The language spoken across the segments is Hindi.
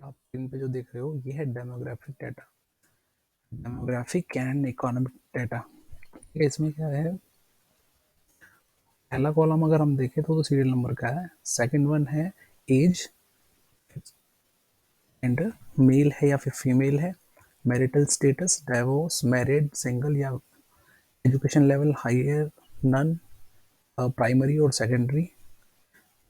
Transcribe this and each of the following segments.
आप स्क्रीन पे जो देख रहे हो ये है demographic data, demographic and economic data. इसमें क्या है, पहला कॉलम अगर हम देखें तो सीरियल नंबर का है, सेकंड वन है एज, जेंडर मेल है या फिर फीमेल है, marital status divorce, married, single या education level higher, none, primary और सेकेंडरी,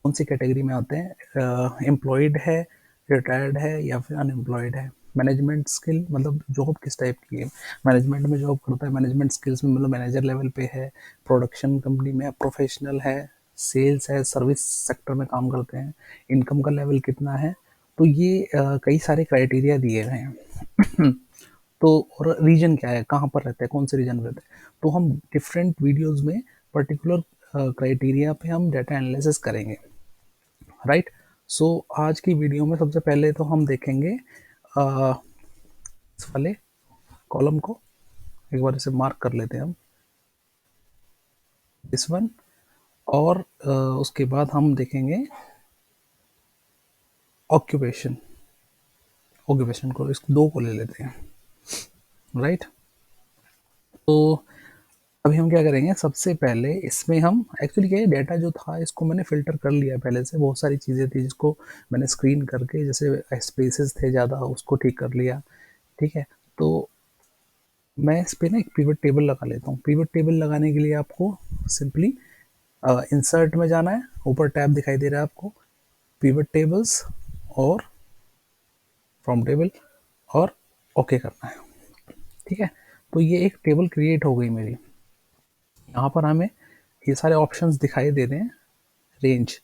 कौन सी कैटेगरी में आते हैं, एम्प्लॉयड है, रिटायर्ड है या फिर अनएम्प्लॉयड है, मैनेजमेंट स्किल मतलब जॉब किस टाइप की है, मैनेजमेंट में जॉब करता है, मैनेजमेंट स्किल्स में मतलब मैनेजर लेवल पे है, प्रोडक्शन कंपनी में प्रोफेशनल है, सेल्स है, सर्विस सेक्टर में काम करते हैं, इनकम का लेवल कितना है। तो ये कई सारे क्राइटेरिया दिए गए हैं। तो और रीजन क्या है, कहाँ पर रहते हैं, कौन से रीजन में रहते हैं, तो हम डिफरेंट वीडियोस में पर्टिकुलर क्राइटेरिया पे हम डाटा एनालिसिस करेंगे, राइट। सो आज की वीडियो में सबसे पहले तो हम देखेंगे इस वाले कॉलम को, एक बार इसे मार्क कर लेते हैं हम, दिस वन, और उसके बाद हम देखेंगे ऑक्यूपेशन, ऑक्यूपेशन को, इस दो को ले लेते हैं, राइट। तो अभी हम क्या करेंगे, सबसे पहले इसमें हम एक्चुअली क्या है, डाटा जो था इसको मैंने फ़िल्टर कर लिया पहले से, बहुत सारी चीज़ें थी जिसको मैंने स्क्रीन करके, जैसे स्पेसेस थे ज़्यादा उसको ठीक कर लिया, ठीक है। तो मैं इस पे ना एक पिवट टेबल लगा लेता हूँ। पिवट टेबल लगाने के लिए आपको सिंपली इंसर्ट में जाना है, ऊपर टैब दिखाई दे रहा है आपको, पिवट टेबल्स और फ्रॉम टेबल, और ओके करना है, ठीक है। तो ये एक टेबल क्रिएट हो गई मेरी, यहाँ पर हमें ये सारे ऑप्शंस दिखाई दे रहे हैं, रेंज।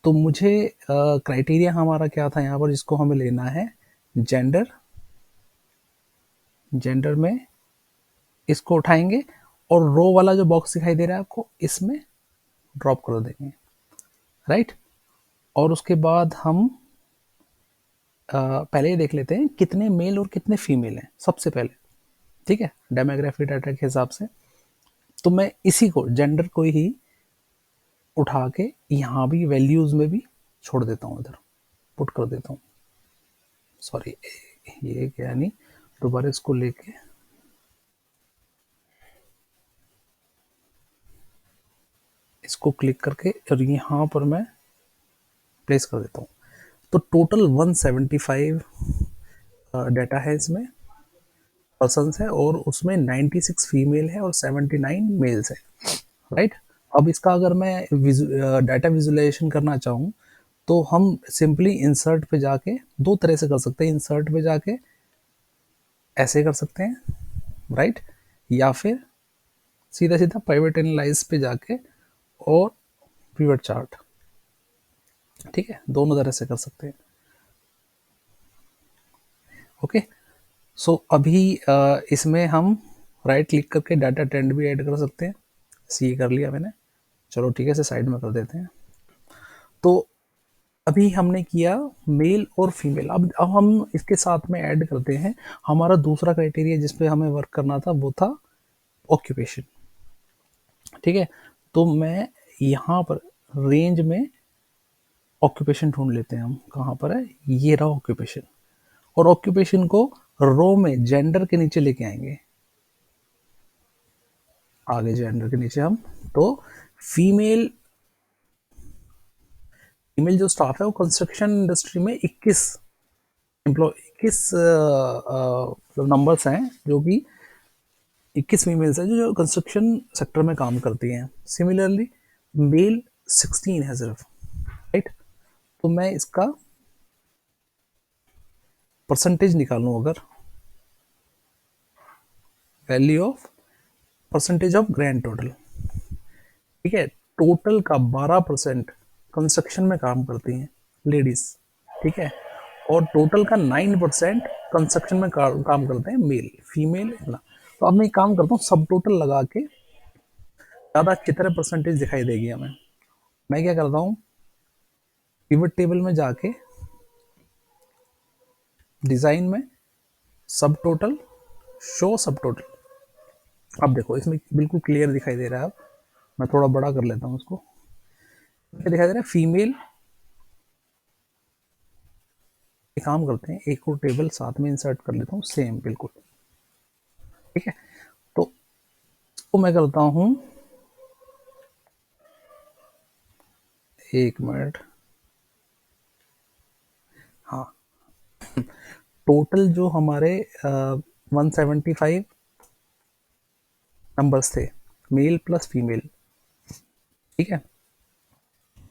तो मुझे क्राइटेरिया हमारा क्या था यहाँ पर, जिसको हमें लेना है जेंडर, जेंडर में इसको उठाएंगे और रो वाला जो बॉक्स दिखाई दे रहा है आपको इसमें ड्रॉप कर देंगे, राइट। और उसके बाद हम पहले ये देख लेते हैं कितने मेल और कितने फीमेल हैं सबसे पहले, ठीक है, डेमोग्राफी डाटा के हिसाब से। तो मैं इसी को, जेंडर को ही उठा के यहाँ भी वैल्यूज में भी छोड़ देता हूँ, इधर पुट कर देता हूँ, सॉरी ये क्या नहीं, दोबारा इसको लेके इसको क्लिक करके और यहाँ पर मैं प्लेस कर देता हूँ। तो टोटल 175 डाटा है इसमें, पर्सन्स है, और उसमें 96 फीमेल है और 79 मेल्स है, राइट। अब इसका अगर मैं डाटा विजुअलाइजेशन करना चाहूँ तो हम सिंपली इंसर्ट पे जाके दो तरह से कर सकते हैं, इंसर्ट पे जाके ऐसे कर सकते हैं, राइट, या फिर सीधा सीधा पिवट एनालाइज पे जाके और पिवट चार्ट, ठीक है, दोनों तरह से कर सकते हैं, ओके। सो अभी इसमें हम राइट क्लिक करके डाटा ट्रेंड भी ऐड कर सकते हैं, सी कर लिया मैंने, चलो ठीक है, इसे साइड में कर देते हैं। तो अभी हमने किया मेल और फीमेल, अब हम इसके साथ में ऐड करते हैं हमारा दूसरा क्राइटेरिया जिस पे हमें वर्क करना था, वो था ऑक्यूपेशन, ठीक है। तो मैं यहाँ पर रेंज में ऑक्यूपेशन ढूंढ लेते हैं हम, कहाँ पर है, ये रहा ऑक्यूपेशन, और ऑक्यूपेशन को रो में जेंडर के नीचे लेके आएंगे, आगे जेंडर के नीचे हम, तो फीमेल, फीमेल जो स्टाफ है वो कंस्ट्रक्शन इंडस्ट्री में 21 एम्प्लॉय, 21 नंबर्स हैं, जो कि 21 फीमेल्स हैं जो कंस्ट्रक्शन सेक्टर में काम करती हैं। सिमिलरली मेल 16 है सिर्फ, राइट। तो मैं इसका परसेंटेज निकालूं, अगर value of percentage of grand total, ठीक है, टोटल का 12% कंस्ट्रक्शन में काम करती हैं लेडीज, ठीक है, और टोटल का 9% कंस्ट्रक्शन में काम करते हैं मेल, फीमेल ना। तो अब मैं एक काम करता हूँ, सब टोटल लगा के ज़्यादा अच्छी तरह परसेंटेज दिखाई देगी हमें। मैं क्या करता हूँ, पिवट टेबल में जाके डिज़ाइन में सब टोटल, शो सब टोटल, अब देखो इसमें बिल्कुल क्लियर दिखाई दे रहा है। अब मैं थोड़ा बड़ा कर लेता हूँ उसको, क्या दिखाई दे रहा है, फीमेल एक काम करते हैं, एक और टेबल साथ में इंसर्ट कर लेता हूँ, सेम बिल्कुल, ठीक है। तो इसको मैं करता हूँ, 1 मिनट, हाँ, टोटल जो हमारे 175 नंबर्स थे, मेल प्लस फीमेल, ठीक है,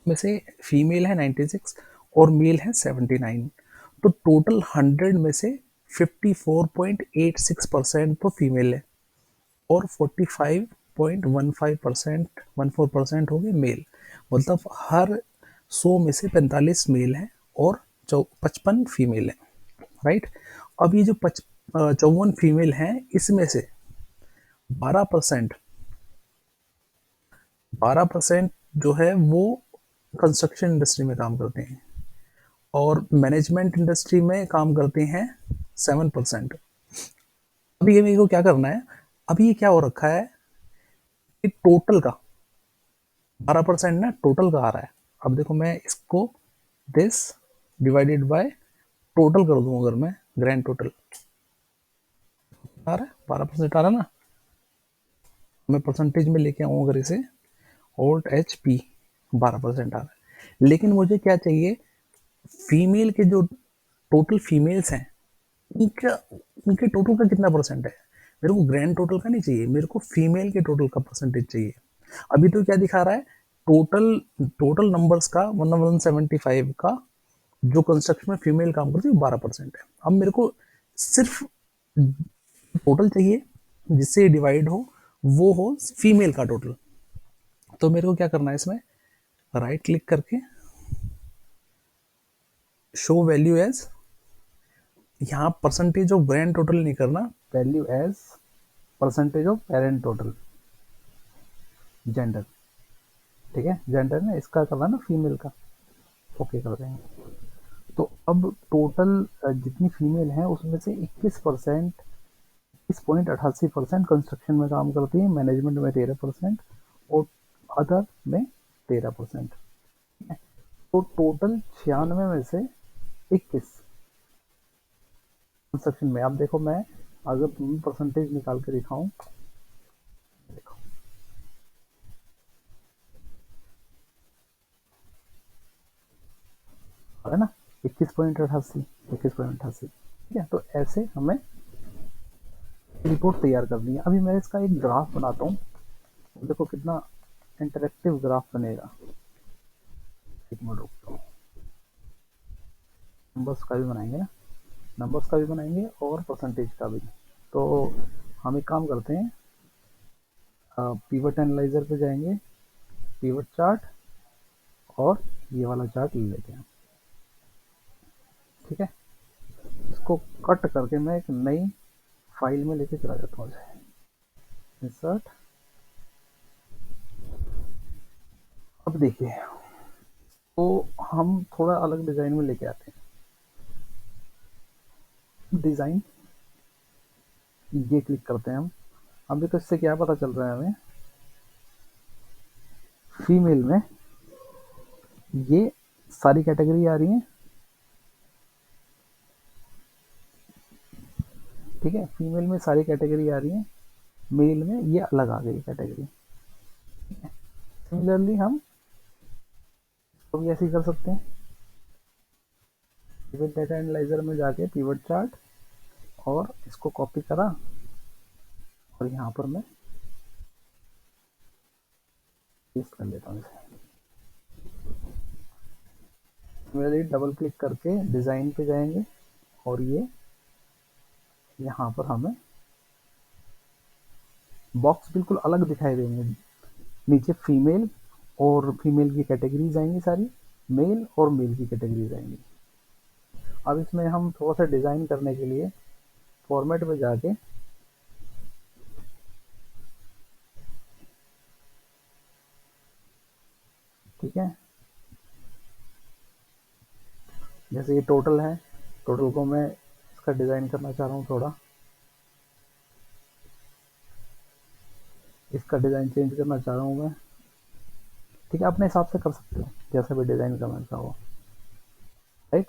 में से फीमेल है 96 और मेल है 79, तो टोटल 100 में से 54.86% तो फीमेल है और 45.15% 14% हो गए मेल। मतलब हर 100 में से 45 मेल है और 55 फीमेल है, राइट। अब ये जो 54 फीमेल हैं, इसमें से 12% 12% जो है वो कंस्ट्रक्शन इंडस्ट्री में काम करते हैं और मैनेजमेंट इंडस्ट्री में काम करते हैं 7%। अभी ये मेरे को क्या करना है, अभी ये क्या हो रखा है कि टोटल का 12% ना टोटल का आ रहा है। अब देखो मैं इसको दिस डिवाइडेड बाय टोटल कर दूं, अगर मैं ग्रैंड टोटल आ रहा है 12% आ रहा है ना, मैं परसेंटेज में लेके आऊँ अगर इसे, ओल्ट एच पी 12% आ रहा है। लेकिन मुझे क्या चाहिए, फीमेल के जो टोटल फीमेल्स हैं उनका, उनके टोटल का कितना परसेंट है। मेरे को ग्रैंड टोटल का नहीं चाहिए, मेरे को फीमेल के टोटल का परसेंटेज चाहिए। अभी तो क्या दिखा रहा है, टोटल टोटल नंबर्स का 175 का जो कंस्ट्रक्शन में फीमेल काम करती है 12% है। अब मेरे को सिर्फ टोटल चाहिए जिससे डिवाइड हो, वो हो फीमेल का टोटल। तो मेरे को क्या करना है, इसमें राइट क्लिक करके शो वैल्यू एज, यहाँ परसेंटेज ऑफ ग्रैंड टोटल नहीं करना, value as percentage of parent total gender, ठीक है, जेंडर ने इसका करना ना फीमेल का, ओके कर देंगे। तो अब टोटल जितनी फीमेल है उसमें से 21%, 21.88% कंस्ट्रक्शन में काम करती है, मैनेजमेंट में 13% और अदर में 13%। तो टोटल 96 में से 21 कंस्ट्रक्शन में। अब देखो मैं अगर तुम्हें परसेंटेज निकाल के दिखाऊं, देखो है ना, 21.88, ठीक है। तो ऐसे हमें रिपोर्ट तैयार करनी है। अभी मैं इसका एक ग्राफ बनाता हूँ, देखो कितना इंटरेक्टिव ग्राफ बनेगा। एक मिनट रुकता हूँ, नंबर्स का भी बनाएंगे ना, नंबर्स का भी बनाएंगे और परसेंटेज का भी। तो हम एक काम करते हैं, पीवट एनालाइजर पे जाएंगे, पीवट चार्ट और ये वाला चार्ट ले लेते हैं, ठीक है। इसको कट करके मैं एक नई फाइल में लेके चला जाता हूँ, इंसर्ट। अब देखिए, तो हम थोड़ा अलग डिजाइन में लेके आते हैं। डिजाइन ये क्लिक करते हैं हम। अभी तो इससे क्या पता चल रहा है हमें, फीमेल में ये सारी कैटेगरी आ रही है, ठीक है, फीमेल में सारी कैटेगरी आ रही है, मेल में ये अलग आ गई कैटेगरी। सिमिलरली हम इसको भी ऐसे ही कर सकते हैं, पिवट डेटा एनालाइजर में जाके पिवट चार्ट और इसको कॉपी करा और यहाँ पर मैं पेस्ट कर लेता हूँ इसे। सिमिलरली डबल क्लिक करके डिज़ाइन पे जाएंगे और ये यहाँ पर हमें बॉक्स बिल्कुल अलग दिखाई देंगे। नीचे फीमेल और फीमेल की कैटेगरीज आएंगी सारी, मेल और मेल की कैटेगरीज आएंगी। अब इसमें हम थोड़ा सा डिज़ाइन करने के लिए फॉर्मेट में जाके ठीक है, जैसे ये टोटल है, टोटल को मैं इसका डिज़ाइन करना चाह रहा हूँ थोड़ा, इसका डिज़ाइन चेंज करना चाह रहा हूँ मैं, ठीक है, अपने हिसाब से कर सकते हो जैसा भी डिज़ाइन करना चाहो, राइट।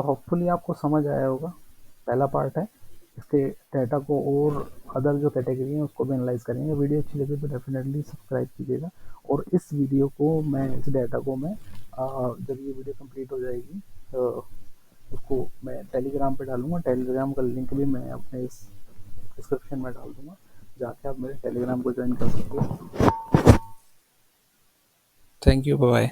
होपफुली आपको समझ आया होगा। पहला पार्ट है, इसके डाटा को और अदर जो कैटेगरी है उसको भी एनालाइज करेंगे। वीडियो अच्छी लगी तो डेफिनेटली सब्सक्राइब कीजिएगा, और इस वीडियो को मैं, इस डाटा को मैं जब ये वीडियो कंप्लीट हो जाएगी तो उसको मैं टेलीग्राम पे डालूंगा। टेलीग्राम का लिंक भी मैं अपने इस डिस्क्रिप्शन में डाल दूंगा, जाके आप मेरे टेलीग्राम को ज्वाइन कर सकते हो। Thank you, bye.